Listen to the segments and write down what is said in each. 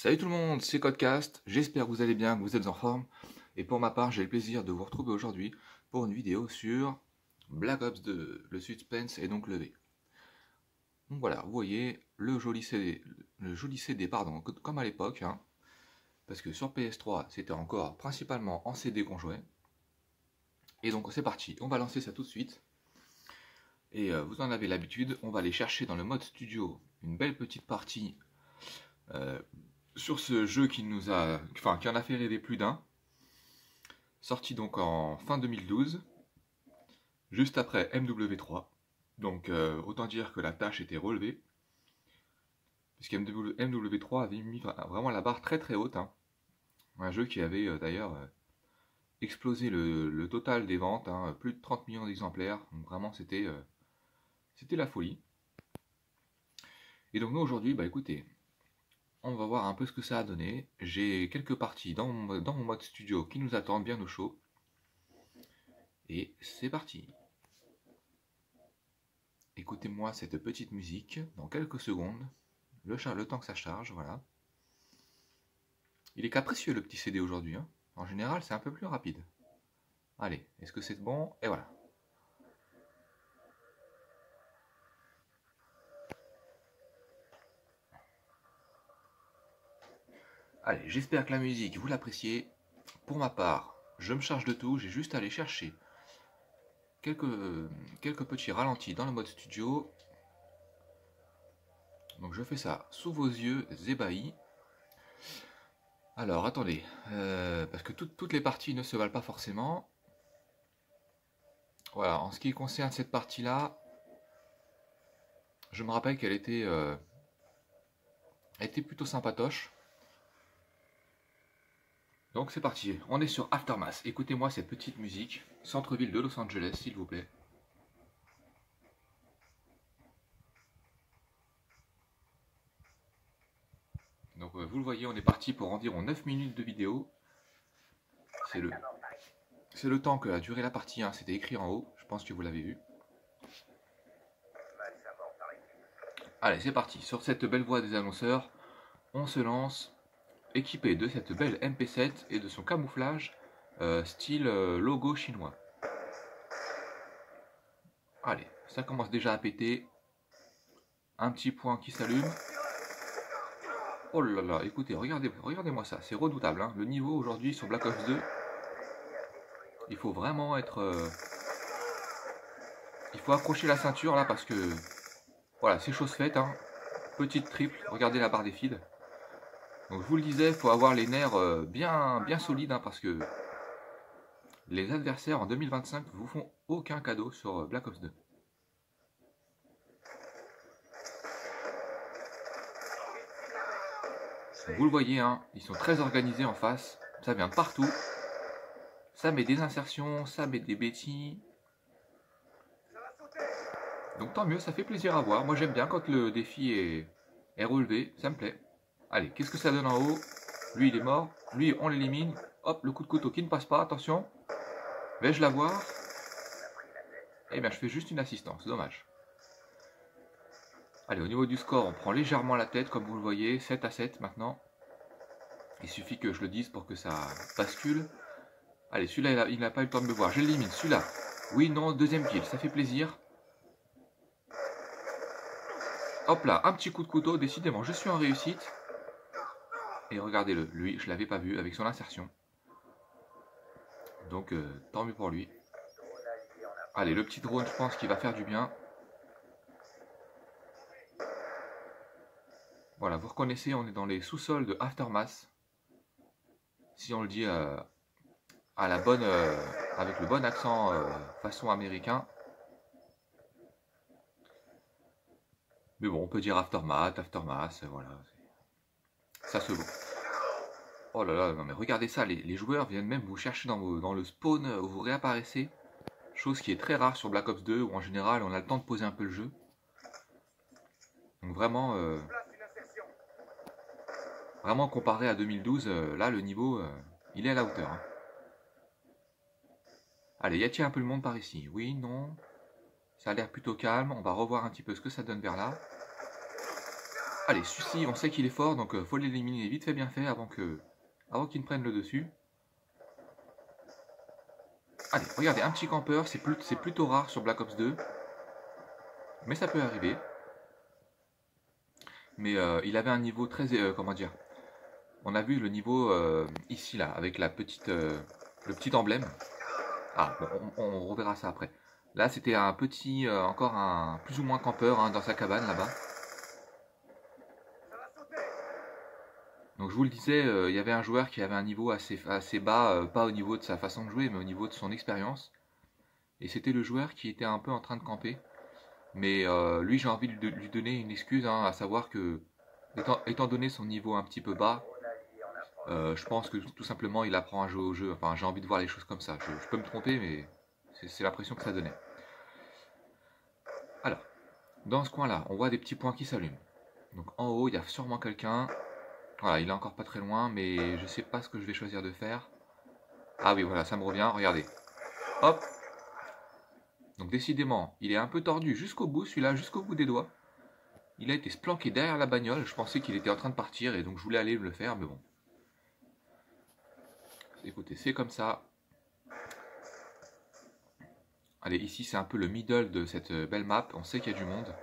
Salut tout le monde, c'est Codecast, j'espère que vous allez bien, que vous êtes en forme. Et pour ma part, j'ai le plaisir de vous retrouver aujourd'hui pour une vidéo sur Black Ops 2, le suspense est donc levé. Donc voilà, vous voyez le joli CD, pardon, comme à l'époque, hein, parce que sur PS3, c'était encore principalement en CD qu'on jouait. Et donc c'est parti, on va lancer ça tout de suite. Et vous en avez l'habitude, on va aller chercher dans le mode studio une belle petite partie sur ce jeu qui en a fait rêver plus d'un. Sorti donc en fin 2012, juste après MW3. Donc autant dire que la tâche était relevée, puisque MW3 avait mis vraiment la barre très très haute, hein. Un jeu qui avait d'ailleurs explosé le total des ventes, hein, plus de 30 millions d'exemplaires. Donc vraiment c'était la folie. Et donc nous aujourd'hui, bah écoutez, on va voir un peu ce que ça a donné. J'ai quelques parties dans mon mode studio qui nous attendent bien au chaud. Et c'est parti. Écoutez-moi cette petite musique dans quelques secondes, le temps que ça charge, voilà. Il est capricieux le petit CD aujourd'hui, hein. En général c'est un peu plus rapide. Allez, est-ce que c'est bon? Et voilà. Allez, j'espère que la musique vous l'appréciez. Pour ma part, je me charge de tout, j'ai juste à aller chercher quelques petits ralentis dans le mode studio. Donc je fais ça sous vos yeux ébahis. Alors attendez, parce que toutes les parties ne se valent pas forcément. Voilà, en ce qui concerne cette partie-là, je me rappelle qu'elle était plutôt sympatoche. Donc c'est parti, on est sur Aftermath. Écoutez-moi cette petite musique, centre-ville de Los Angeles, s'il vous plaît. Donc vous le voyez, on est parti pour environ 9 minutes de vidéo. C'est le temps que a duré la partie 1, c'était écrit en haut, je pense que vous l'avez vu. Allez, c'est parti, sur cette belle voix des annonceurs, on se lance, équipé de cette belle MP7 et de son camouflage style logo chinois. Allez, ça commence déjà à péter. Un petit point qui s'allume. Oh là là, écoutez, regardez-moi ça, c'est redoutable, hein. Le niveau aujourd'hui sur Black Ops 2, il faut vraiment être... il faut accrocher la ceinture là parce que... Voilà, c'est chose faite, hein. Petite triple, regardez la barre des feeds. Donc je vous le disais, il faut avoir les nerfs bien solides, hein, parce que les adversaires en 2025 ne vous font aucun cadeau sur Black Ops 2. Vous le voyez, hein, ils sont très organisés en face, ça vient de partout. Ça met des insertions, ça met des bêtises. Donc tant mieux, ça fait plaisir à voir. Moi j'aime bien quand le défi est relevé, ça me plaît. Allez, qu'est-ce que ça donne en haut? Lui il est mort, lui on l'élimine. Hop, le coup de couteau qui ne passe pas, attention. Vais-je l'avoir? Eh bien je fais juste une assistance, dommage. Allez, au niveau du score, on prend légèrement la tête, comme vous le voyez, 7 à 7 maintenant. Il suffit que je le dise pour que ça bascule. Allez, celui-là, il n'a pas eu le temps de me voir. Je l'élimine, celui-là. Oui, non, deuxième kill, ça fait plaisir. Hop là, un petit coup de couteau, décidément, je suis en réussite. Et regardez-le, lui, je l'avais pas vu avec son insertion. Donc, tant mieux pour lui. Allez, le petit drone, je pense qu'il va faire du bien. Voilà, vous reconnaissez, on est dans les sous-sols de Aftermath. Si on le dit à la bonne, avec le bon accent façon américain. Mais bon, on peut dire Aftermath, voilà. Ça se vaut. Oh là là, non mais regardez ça, les joueurs viennent même vous chercher dans le spawn où vous réapparaissez. Chose qui est très rare sur Black Ops 2, où en général on a le temps de poser un peu le jeu. Donc vraiment, vraiment comparé à 2012, là le niveau, il est à la hauteur, hein. Allez, y a-t-il un peu le monde par ici? Oui, non. Ça a l'air plutôt calme, on va revoir un petit peu ce que ça donne vers là. Allez, celui-ci, on sait qu'il est fort, donc faut l'éliminer vite fait bien fait avant qu'il ne prenne le dessus. Allez, regardez, un petit campeur, c'est plutôt rare sur Black Ops 2. Mais ça peut arriver. Mais il avait un niveau très... comment dire? On a vu le niveau ici, là, avec le petit emblème. Ah, bon, on reverra ça après. Là, c'était un petit, encore un plus ou moins campeur hein, dans sa cabane, là-bas. Donc je vous le disais, il y avait un joueur qui avait un niveau assez bas, pas au niveau de sa façon de jouer, mais au niveau de son expérience. Et c'était le joueur qui était un peu en train de camper. Mais lui, j'ai envie de lui donner une excuse, hein, à savoir que, étant donné son niveau un petit peu bas, je pense que tout simplement il apprend à jouer au jeu. Enfin, j'ai envie de voir les choses comme ça. Je peux me tromper, mais c'est l'impression que ça donnait. Alors, dans ce coin-là, on voit des petits points qui s'allument. Donc en haut, il y a sûrement quelqu'un. Voilà, il est encore pas très loin, mais je sais pas ce que je vais choisir de faire. Ah oui, voilà, ça me revient, regardez. Hop. Donc décidément, il est un peu tordu jusqu'au bout, celui-là, jusqu'au bout des doigts. Il a été se planquer derrière la bagnole. Je pensais qu'il était en train de partir et donc je voulais aller le faire, mais bon. Écoutez, c'est comme ça. Allez, ici c'est un peu le middle de cette belle map. On sait qu'il y a du monde.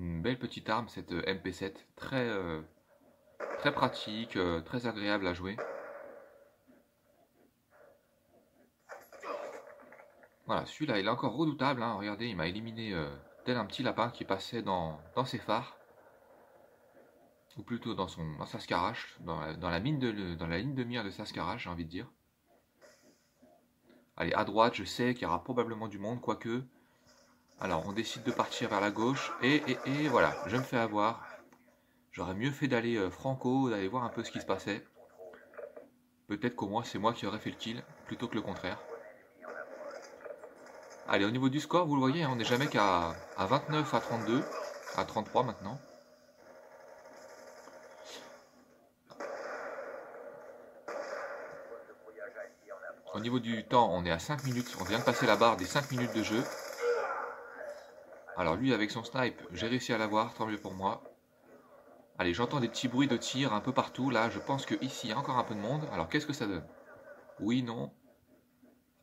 Une belle petite arme, cette MP7. Très pratique, très agréable à jouer. Voilà, celui-là, il est encore redoutable. Hein. Regardez, il m'a éliminé tel un petit lapin qui passait dans ses phares. Ou plutôt dans sa scarache, dans la ligne de mire de sa scarache, j'ai envie de dire. Allez, à droite, je sais qu'il y aura probablement du monde, quoique. Alors, on décide de partir vers la gauche, et voilà, je me fais avoir. J'aurais mieux fait d'aller franco, d'aller voir un peu ce qui se passait. Peut-être qu'au moins, c'est moi qui aurais fait le kill, plutôt que le contraire. Allez, au niveau du score, vous le voyez, hein, on n'est jamais qu'à 29 à 32, à 33 maintenant. Au niveau du temps, on est à 5 minutes, on vient de passer la barre des 5 minutes de jeu. Alors lui, avec son snipe, j'ai réussi à l'avoir, tant mieux pour moi. Allez, j'entends des petits bruits de tir un peu partout, là, je pense qu'ici, il y a encore un peu de monde. Alors, qu'est-ce que ça donne? Oui, non.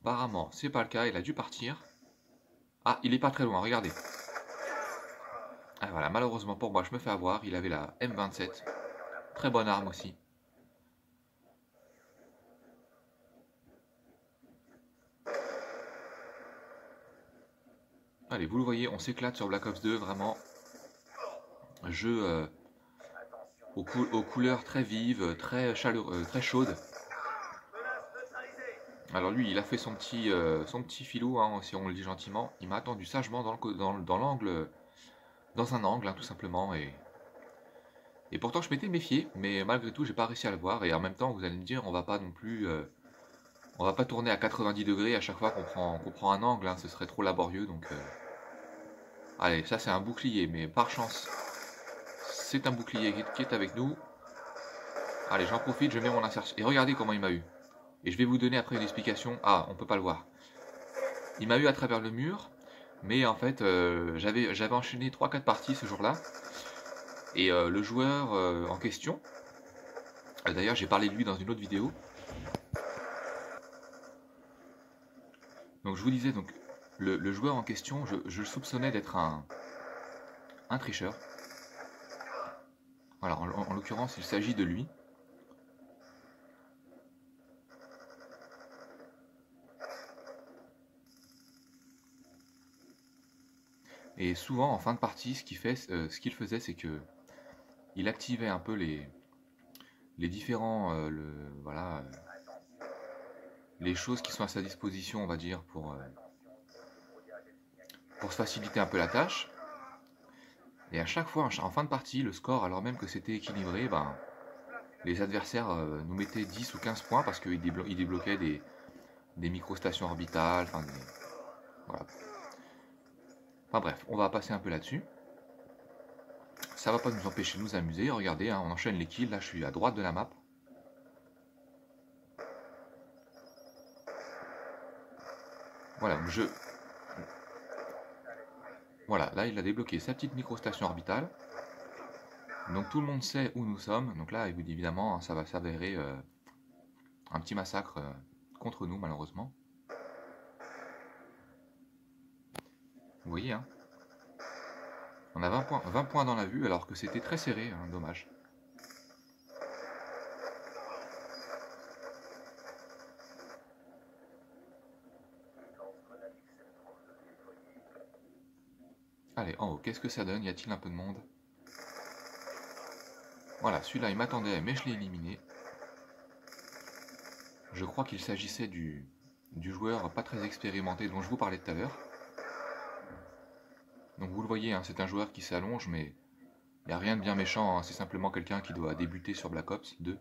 Apparemment, c'est pas le cas, il a dû partir. Ah, il est pas très loin, regardez. Ah voilà, malheureusement pour moi, je me fais avoir, il avait la M27. Très bonne arme aussi. Allez, vous le voyez, on s'éclate sur Black Ops 2, vraiment. Jeu aux couleurs très vives, très chaleureux, très chaudes. Alors lui, il a fait son petit filou, hein, si on le dit gentiment. Il m'a attendu sagement dans l'angle, dans un angle, hein, tout simplement. Et pourtant, je m'étais méfié, mais malgré tout, j'ai pas réussi à le voir. Et en même temps, vous allez me dire, on va pas non plus, on va pas tourner à 90 degrés à chaque fois qu'on prend un angle, hein, ce serait trop laborieux. Donc, allez, ça c'est un bouclier, mais par chance, c'est un bouclier qui est avec nous. Allez, j'en profite, je mets mon insertion. Et regardez comment il m'a eu. Et je vais vous donner après une explication. Ah, on peut pas le voir. Il m'a eu à travers le mur, mais en fait, j'avais enchaîné 3-4 parties ce jour-là. Et le joueur en question, d'ailleurs j'ai parlé de lui dans une autre vidéo. Donc je vous disais, donc le joueur en question, je le soupçonnais d'être un tricheur. Voilà, en l'occurrence, il s'agit de lui. Et souvent, en fin de partie, ce qu'il faisait, c'est que il activait un peu les différents, voilà, les choses qui sont à sa disposition, on va dire, pour se faciliter un peu la tâche. Et à chaque fois, en fin de partie, le score, alors même que c'était équilibré, ben, les adversaires nous mettaient 10 ou 15 points parce qu'ils débloquaient des micro-stations orbitales, enfin, voilà. Enfin bref, on va passer un peu là-dessus. Ça va pas nous empêcher de nous amuser. Regardez, hein, on enchaîne les kills. Là, je suis à droite de la map. Voilà, voilà, là il a débloqué sa petite microstation orbitale. Donc tout le monde sait où nous sommes. Donc là, évidemment, ça va s'avérer un petit massacre contre nous, malheureusement. Vous voyez, hein, on a 20 points dans la vue alors que c'était très serré, hein, dommage. Allez, en haut, qu'est-ce que ça donne? Y a-t-il un peu de monde? Voilà, celui-là il m'attendait, mais je l'ai éliminé. Je crois qu'il s'agissait du joueur pas très expérimenté dont je vous parlais tout à l'heure. Donc vous le voyez, hein, c'est un joueur qui s'allonge, mais il n'y a rien de bien méchant, hein, c'est simplement quelqu'un qui doit débuter sur Black Ops 2.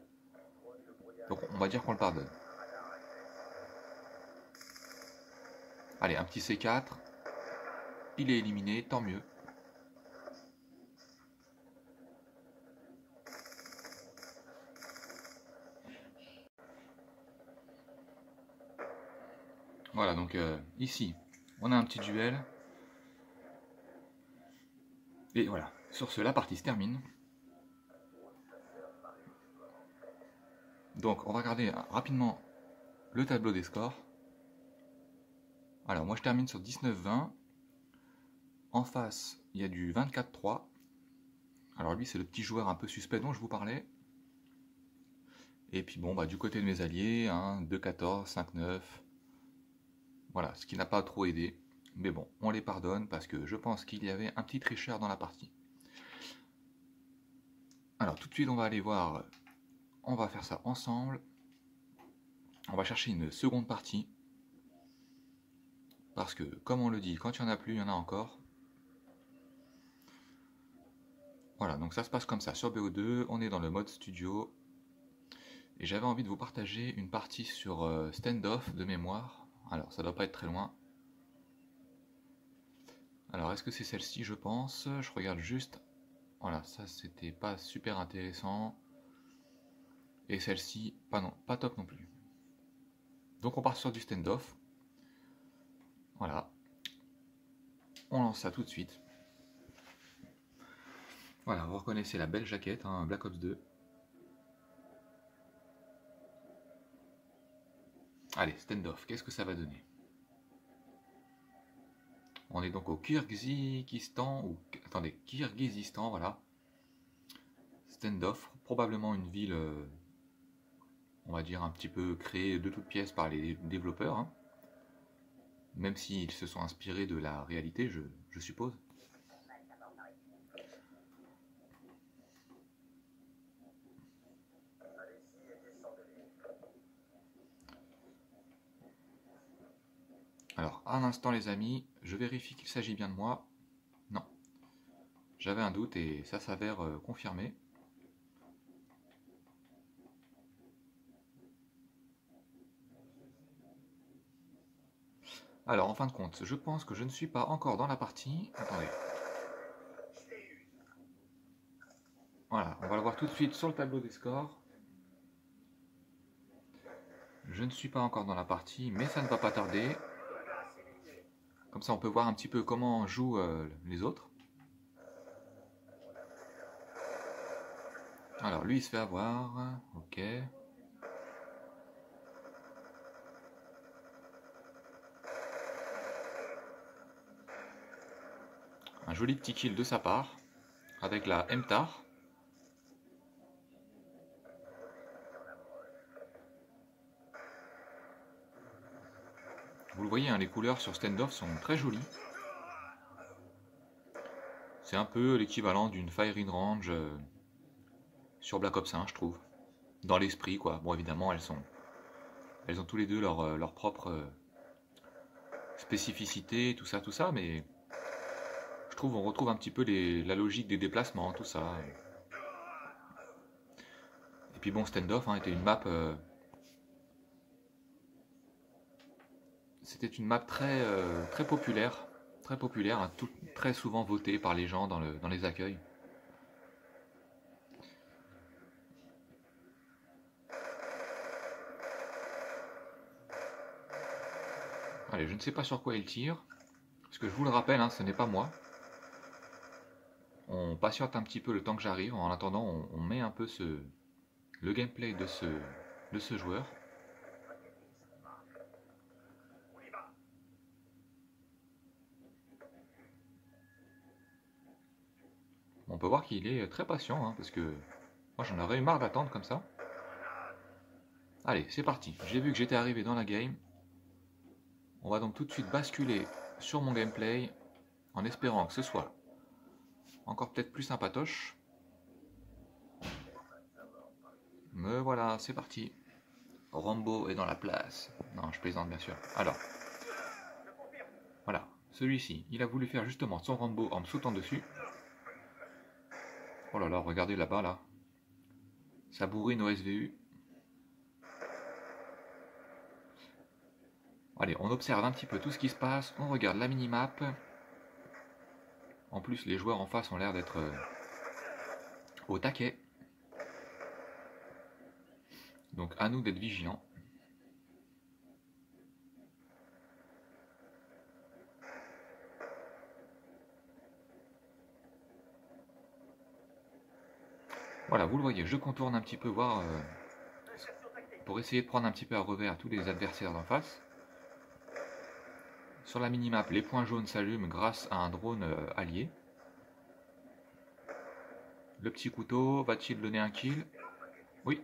Donc on va dire qu'on le pardonne. Allez, un petit C4. Il est éliminé, tant mieux. Voilà, donc ici, on a un petit duel. Et voilà, sur ce, la partie se termine. Donc on va regarder rapidement le tableau des scores. Alors moi je termine sur 19-20. En face, il y a du 24-3. Alors lui c'est le petit joueur un peu suspect dont je vous parlais. Et puis bon, bah, du côté de mes alliés, hein, 2-14, 5-9. Voilà, ce qui n'a pas trop aidé. Mais bon, on les pardonne parce que je pense qu'il y avait un petit tricheur dans la partie. Alors tout de suite on va aller voir, on va faire ça ensemble. On va chercher une seconde partie. Parce que, comme on le dit, quand il n'y en a plus, il y en a encore. Voilà, donc ça se passe comme ça sur BO2, on est dans le mode studio. Et j'avais envie de vous partager une partie sur Standoff de mémoire. Alors, ça doit pas être très loin. Alors, est-ce que c'est celle-ci, je pense? Je regarde juste. Voilà, ça c'était pas super intéressant. Et celle-ci, pas top non plus. Donc on part sur du Standoff. Voilà. On lance ça tout de suite. Voilà, vous reconnaissez la belle jaquette, hein, Black Ops 2. Allez, Standoff, qu'est-ce que ça va donner? On est donc au Kyrgyzstan, ou attendez, Kirghizistan, voilà. Standoff, probablement une ville, on va dire un petit peu créée de toutes pièces par les développeurs, hein. Même s'ils se sont inspirés de la réalité, je suppose. Alors, un instant les amis, je vérifie qu'il s'agit bien de moi. Non. J'avais un doute et ça s'avère confirmé. Alors, en fin de compte, je pense que je ne suis pas encore dans la partie. Attendez. Voilà, on va le voir tout de suite sur le tableau des scores. Je ne suis pas encore dans la partie, mais ça ne va pas tarder. Comme ça, on peut voir un petit peu comment jouent les autres. Alors, lui, il se fait avoir. Ok. Un joli petit kill de sa part, avec la MTAR. Vous le voyez, hein, les couleurs sur Standoff sont très jolies. C'est un peu l'équivalent d'une Firing Range sur Black Ops 1, je trouve. Dans l'esprit, quoi. Bon, évidemment, elles ont tous les deux leur propre spécificité, tout ça, mais je trouve on retrouve un petit peu la logique des déplacements, tout ça. Et puis bon, Standoff était une map... c'était une map très populaire, hein, très souvent votée par les gens dans les accueils. Allez, je ne sais pas sur quoi il tire. Parce que je vous le rappelle, hein, ce n'est pas moi. On patiente un petit peu le temps que j'arrive. En attendant, on met un peu le gameplay de ce joueur. On peut voir qu'il est très patient, hein, parce que moi j'en aurais eu marre d'attendre comme ça. Allez, c'est parti. J'ai vu que j'étais arrivé dans la game. On va donc tout de suite basculer sur mon gameplay, en espérant que ce soit encore peut-être plus sympatoche. Me voilà, c'est parti. Rambo est dans la place. Non, je plaisante bien sûr. Alors, voilà, celui-ci, il a voulu faire justement son Rambo en me sautant dessus. Oh là là, regardez là-bas, là. Ça bourrine au SVU. Allez, on observe un petit peu tout ce qui se passe. On regarde la minimap. En plus, les joueurs en face ont l'air d'être au taquet. Donc à nous d'être vigilants. Voilà, vous le voyez, je contourne un petit peu, voir pour essayer de prendre un petit peu à revers tous les adversaires d'en face. Sur la minimap, les points jaunes s'allument grâce à un drone allié. Le petit couteau, va-t-il donner un kill? Oui.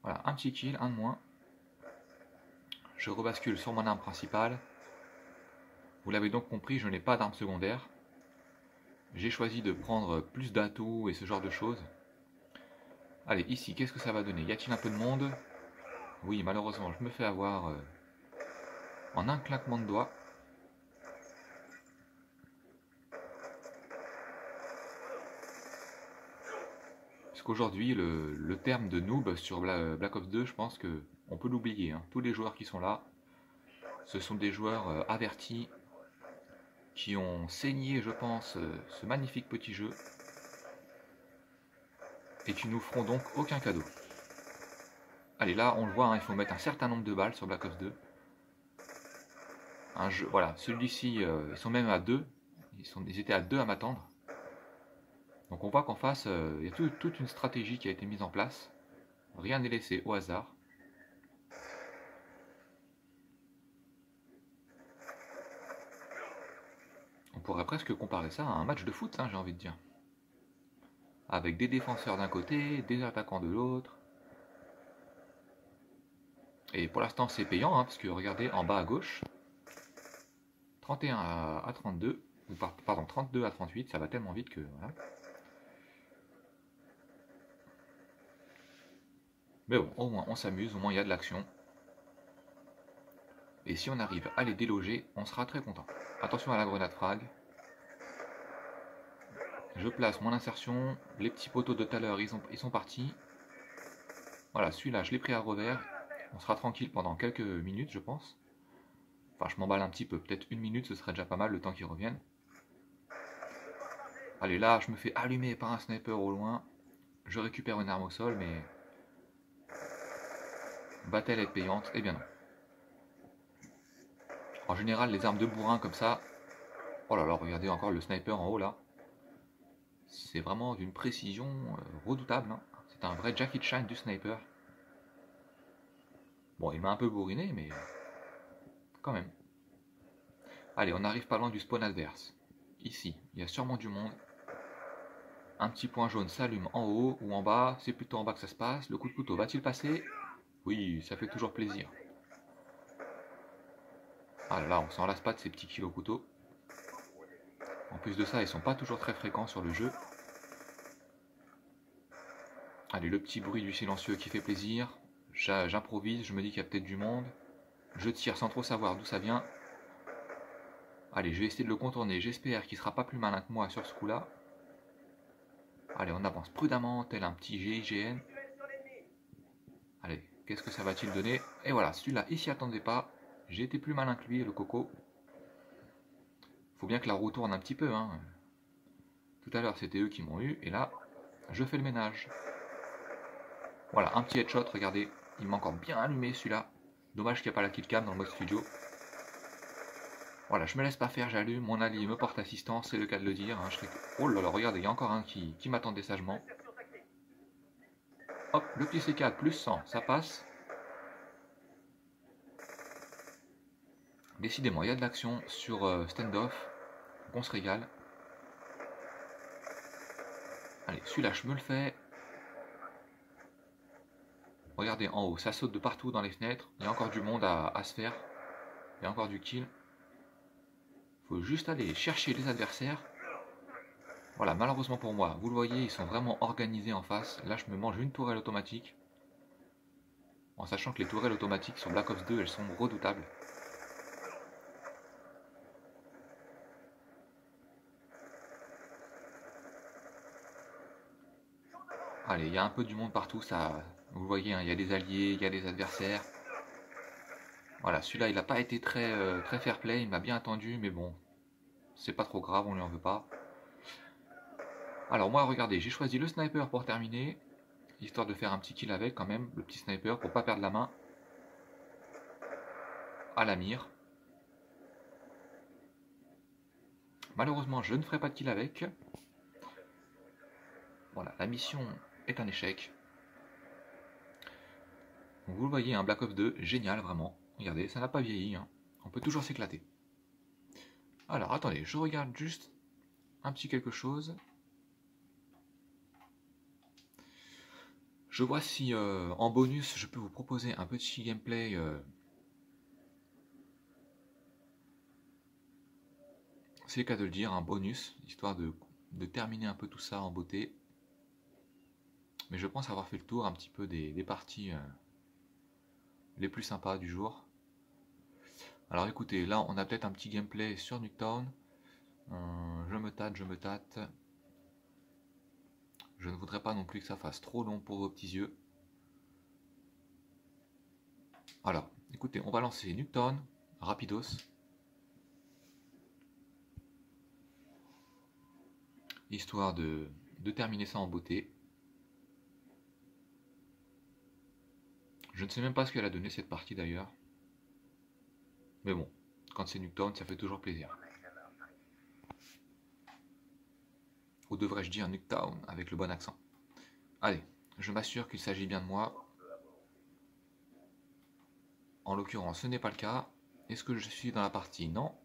Voilà, un petit kill, un de moins. Je rebascule sur mon arme principale. Vous l'avez donc compris, je n'ai pas d'arme secondaire. J'ai choisi de prendre plus d'atouts et ce genre de choses. Allez, ici, qu'est-ce que ça va donner? Y a-t-il un peu de monde? Oui, malheureusement, je me fais avoir en un claquement de doigts. Parce qu'aujourd'hui, le terme de noob sur Black Ops 2, je pense qu'on peut l'oublier. Hein. Tous les joueurs qui sont là, ce sont des joueurs avertis, qui ont saigné, je pense, ce magnifique petit jeu, et qui nous feront donc aucun cadeau. Allez, là, on le voit, hein, il faut mettre un certain nombre de balles sur Black Ops 2. Un jeu, voilà, celui-ci, ils sont même à 2. Ils étaient à 2 à m'attendre. Donc on voit qu'en face, il y a toute une stratégie qui a été mise en place. Rien n'est laissé au hasard. On pourrait presque comparer ça à un match de foot, hein, j'ai envie de dire. Avec des défenseurs d'un côté, des attaquants de l'autre. Et pour l'instant c'est payant, hein, parce que regardez en bas à gauche, 31 à 32, ou pardon 32 à 38, ça va tellement vite que voilà. Mais bon, au moins on s'amuse, au moins il y a de l'action. Et si on arrive à les déloger, on sera très content. Attention à la grenade frag. Je place mon insertion, les petits poteaux de tout à l'heure ils sont partis. Voilà, celui-là je l'ai pris à revers. On sera tranquille pendant quelques minutes je pense. Enfin je m'emballe un petit peu, peut-être une minute ce serait déjà pas mal le temps qu'ils reviennent. Allez là je me fais allumer par un sniper au loin. Je récupère une arme au sol mais... Va-t-elle être payante? Eh bien non. En général les armes de bourrin comme ça... Oh là là, regardez encore le sniper en haut là. C'est vraiment d'une précision redoutable. Hein. C'est un vrai Jackie Chan du sniper. Bon, il m'a un peu bourriné, mais quand même. Allez, on arrive pas loin du spawn adverse. Ici, il y a sûrement du monde. Un petit point jaune s'allume en haut ou en bas. C'est plutôt en bas que ça se passe. Le coup de couteau va-t-il passer? Oui, ça fait toujours plaisir. Ah là, on s'en lasse pas de ces petits kills au couteau. En plus de ça, ils sont pas toujours très fréquents sur le jeu. Allez, le petit bruit du silencieux qui fait plaisir. J'improvise, je me dis qu'il y a peut-être du monde. Je tire sans trop savoir d'où ça vient. Allez, je vais essayer de le contourner. J'espère qu'il sera pas plus malin que moi sur ce coup-là. Allez, on avance prudemment, tel un petit GIGN. Allez, qu'est-ce que ça va-t-il donner? Et voilà, celui-là, il s'y attendait pas. J'ai été plus malin que lui, le coco. Faut bien que la roue tourne un petit peu. Hein. Tout à l'heure, c'était eux qui m'ont eu. Et là, je fais le ménage. Voilà, un petit headshot, regardez. Il m'a encore bien allumé celui-là. Dommage qu'il n'y a pas la killcam dans le mode studio. Voilà, je me laisse pas faire, j'allume, mon allié me porte assistance, c'est le cas de le dire. Hein, oh là là, regardez, il y a encore un qui m'attendait sagement. Hop, le petit C4 plus 100, ça passe. Décidément, il y a de l'action sur Standoff, on se régale. Allez, celui-là, je me le fais. Regardez, en haut, ça saute de partout dans les fenêtres. Il y a encore du monde à se faire. Il y a encore du kill. Faut juste aller chercher les adversaires. Voilà, malheureusement pour moi, vous le voyez, ils sont vraiment organisés en face. Là, je me mange une tourelle automatique. En sachant que les tourelles automatiques sur Black Ops 2, elles sont redoutables. Allez, il y a un peu du monde partout, ça. Vous le voyez, hein, il y a des alliés, il y a des adversaires. Voilà, celui-là, il n'a pas été très fair play, il m'a bien attendu, mais bon, c'est pas trop grave, on lui en veut pas. Alors moi, regardez, j'ai choisi le sniper pour terminer, histoire de faire un petit kill avec quand même, le petit sniper, pour pas perdre la main à la mire. Malheureusement, je ne ferai pas de kill avec. Voilà, la mission est un échec. Donc, vous le voyez, un Black Ops 2, génial, vraiment. Regardez, ça n'a pas vieilli, hein. On peut toujours s'éclater. Alors, attendez, je regarde juste un petit quelque chose. Je vois si en bonus, je peux vous proposer un petit gameplay c'est le cas de le dire, un bonus, histoire de terminer un peu tout ça en beauté. Mais je pense avoir fait le tour un petit peu des parties les plus sympas du jour. Alors écoutez, là on a peut-être un petit gameplay sur Nuketown. Je me tâte. Je ne voudrais pas non plus que ça fasse trop long pour vos petits yeux. Alors, écoutez, on va lancer Nuketown, rapidos. Histoire de terminer ça en beauté. Je ne sais même pas ce qu'elle a donné cette partie d'ailleurs. Mais bon, quand c'est Nuketown, ça fait toujours plaisir. Ou devrais-je dire Nuketown avec le bon accent. Allez, je m'assure qu'il s'agit bien de moi. En l'occurrence, ce n'est pas le cas. Est-ce que je suis dans la partie? Non.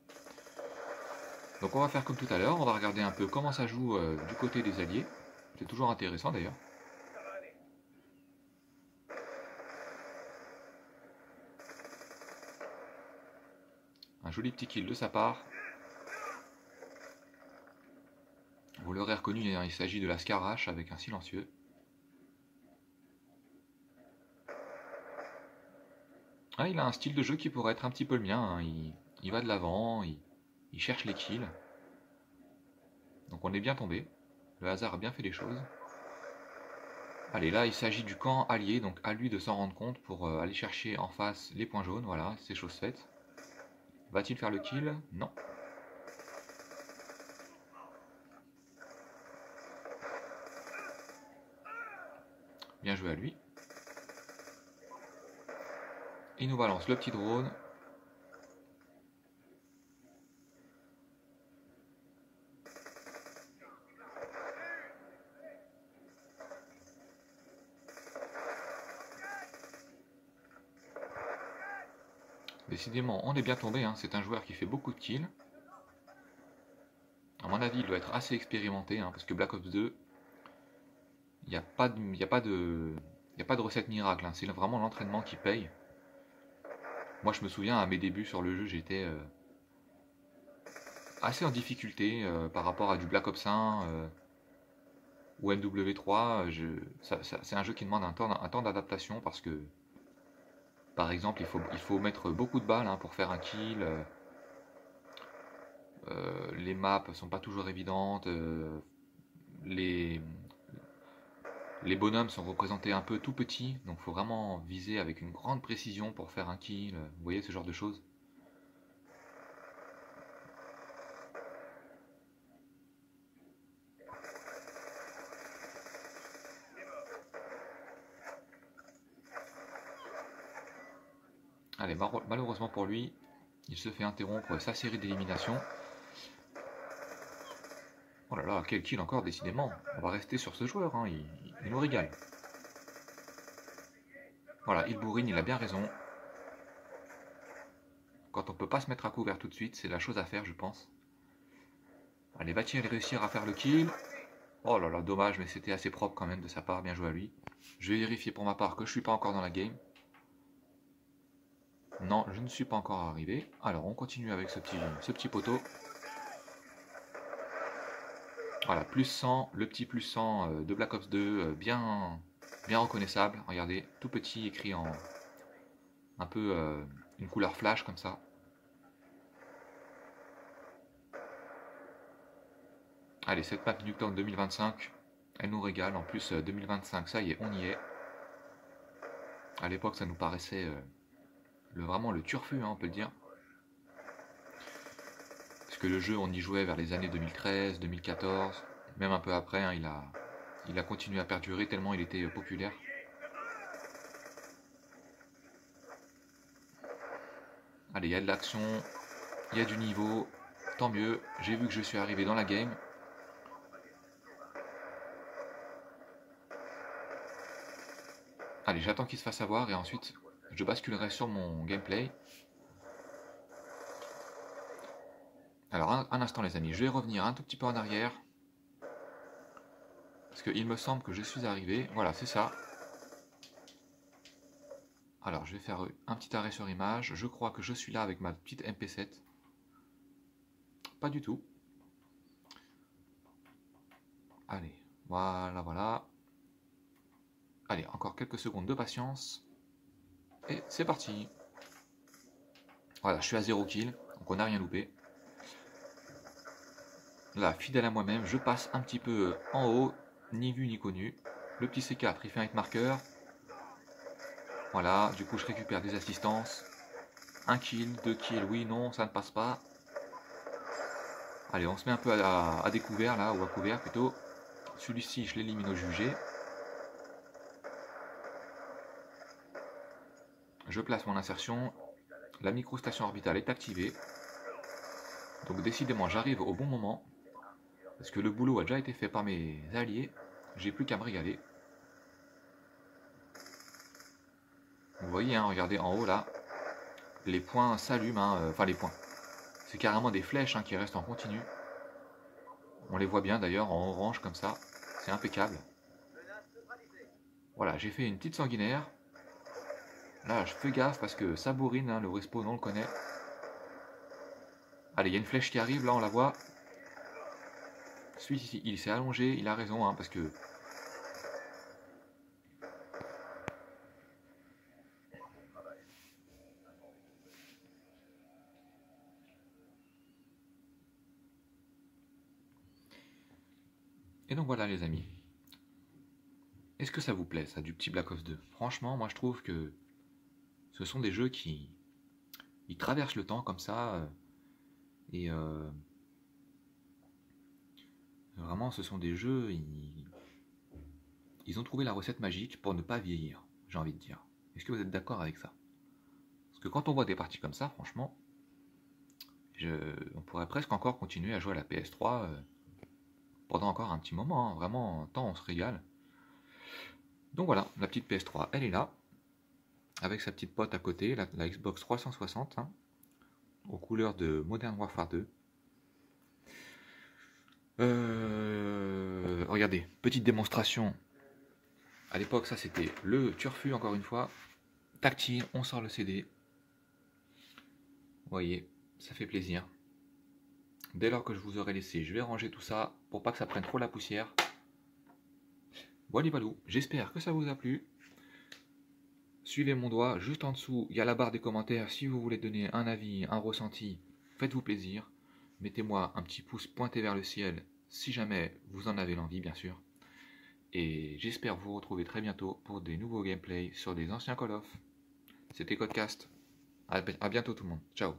Donc on va faire comme tout à l'heure, on va regarder un peu comment ça joue du côté des alliés. C'est toujours intéressant d'ailleurs. Un joli petit kill de sa part. Vous l'aurez reconnu, il s'agit de la Scarache avec un silencieux. Ah, il a un style de jeu qui pourrait être un petit peu le mien. Hein. Il va de l'avant, il cherche les kills. Donc on est bien tombé. Le hasard a bien fait les choses. Allez, là il s'agit du camp allié, donc à lui de s'en rendre compte pour aller chercher en face les points jaunes. Voilà, c'est chose faite. Va-t-il faire le kill? Non. Bien joué à lui. Il nous balance le petit drone. Décidément, on est bien tombé, hein. C'est un joueur qui fait beaucoup de kills. À mon avis, il doit être assez expérimenté, hein, parce que Black Ops 2, il n'y a pas de recette miracle, hein. C'est vraiment l'entraînement qui paye. Moi, je me souviens, à mes débuts sur le jeu, j'étais assez en difficulté par rapport à du Black Ops 1 ou MW3. C'est un jeu qui demande un temps d'adaptation parce que, par exemple, il faut mettre beaucoup de balles hein, pour faire un kill. Les maps sont pas toujours évidentes. Les bonhommes sont représentés un peu tout petits, donc il faut vraiment viser avec une grande précision pour faire un kill. Vous voyez ce genre de choses. Allez, malheureusement pour lui, Il se fait interrompre sa série d'élimination. Oh là là, quel kill encore, décidément. On va rester sur ce joueur, hein. Il nous régale. Voilà, il bourrine, il a bien raison. Quand on peut pas se mettre à couvert tout de suite, c'est la chose à faire, je pense. Allez, va-t-il réussir à faire le kill? Oh là là, dommage, mais c'était assez propre quand même de sa part, bien joué à lui. Je vais vérifier pour ma part que je suis pas encore dans la game. Non, je ne suis pas encore arrivé. Alors, on continue avec ce petit poteau. Voilà, plus 100, le petit plus 100 de Black Ops 2, bien reconnaissable. Regardez, tout petit, écrit en un peu une couleur flash comme ça. Allez, cette map Nuketown 2025, elle nous régale. En plus, 2025, ça y est, on y est. À l'époque, ça nous paraissait vraiment le turfu, hein, on peut le dire. Parce que le jeu, on y jouait vers les années 2013, 2014, même un peu après, hein, il a continué à perdurer tellement il était populaire. Allez, il y a de l'action, il y a du niveau, tant mieux. J'ai vu que je suis arrivé dans la game. Allez, j'attends qu'il se fasse avoir et ensuite je basculerai sur mon gameplay. Alors un instant les amis, je vais revenir un tout petit peu en arrière. Parce qu'il me semble que je suis arrivé. Voilà, c'est ça. Alors je vais faire un petit arrêt sur image. Je crois que je suis là avec ma petite MP7. Pas du tout. Allez, voilà, voilà. Allez, encore quelques secondes de patience. Et c'est parti. Voilà, je suis à 0 kill, donc on n'a rien loupé. Là, fidèle à moi-même, je passe un petit peu en haut, ni vu ni connu. Le petit C4, il fait un hit marker. Voilà, du coup je récupère des assistances. 1 kill, 2 kills, oui, non, ça ne passe pas. Allez, on se met un peu à découvert là, ou à couvert plutôt. Celui-ci, je l'élimine au jugé. Je place mon insertion. La microstation orbitale est activée. Donc décidément, j'arrive au bon moment. Parce que le boulot a déjà été fait par mes alliés. J'ai plus qu'à me régaler. Vous voyez, hein, regardez en haut là. Les points s'allument. Hein, enfin, les points. C'est carrément des flèches hein, qui restent en continu. On les voit bien d'ailleurs en orange comme ça. C'est impeccable. Voilà, j'ai fait une petite sanguinaire. Là, je fais gaffe parce que ça bourrine, hein, le respawn, on le connaît. Allez, il y a une flèche qui arrive, là, on la voit. Celui-ci, il s'est allongé, il a raison, hein, parce que... Et donc voilà, les amis. Est-ce que ça vous plaît, ça, du petit Black Ops 2? Franchement, moi, je trouve que ce sont des jeux qui... Ils traversent le temps comme ça, et... Vraiment, ce sont des jeux... Ils ont trouvé la recette magique pour ne pas vieillir, j'ai envie de dire. Est-ce que vous êtes d'accord avec ça? Parce que quand on voit des parties comme ça, franchement, on pourrait presque encore continuer à jouer à la PS3 pendant encore un petit moment. Hein. Vraiment, tant on se régale. Donc voilà, la petite PS3, elle est là, avec sa petite pote à côté, la Xbox 360, hein, aux couleurs de Modern Warfare 2. Regardez, petite démonstration. À l'époque, ça c'était le turfu, encore une fois. Tactile, on sort le CD. Vous voyez, ça fait plaisir. Dès lors que je vous aurai laissé, je vais ranger tout ça pour pas que ça prenne trop la poussière. Voilà, balou, j'espère que ça vous a plu. Suivez mon doigt, juste en dessous, il y a la barre des commentaires. Si vous voulez donner un avis, un ressenti, faites-vous plaisir. Mettez-moi un petit pouce pointé vers le ciel, si jamais vous en avez l'envie, bien sûr. Et j'espère vous retrouver très bientôt pour des nouveaux gameplays sur des anciens Call of. C'était Codecast. À bientôt tout le monde. Ciao.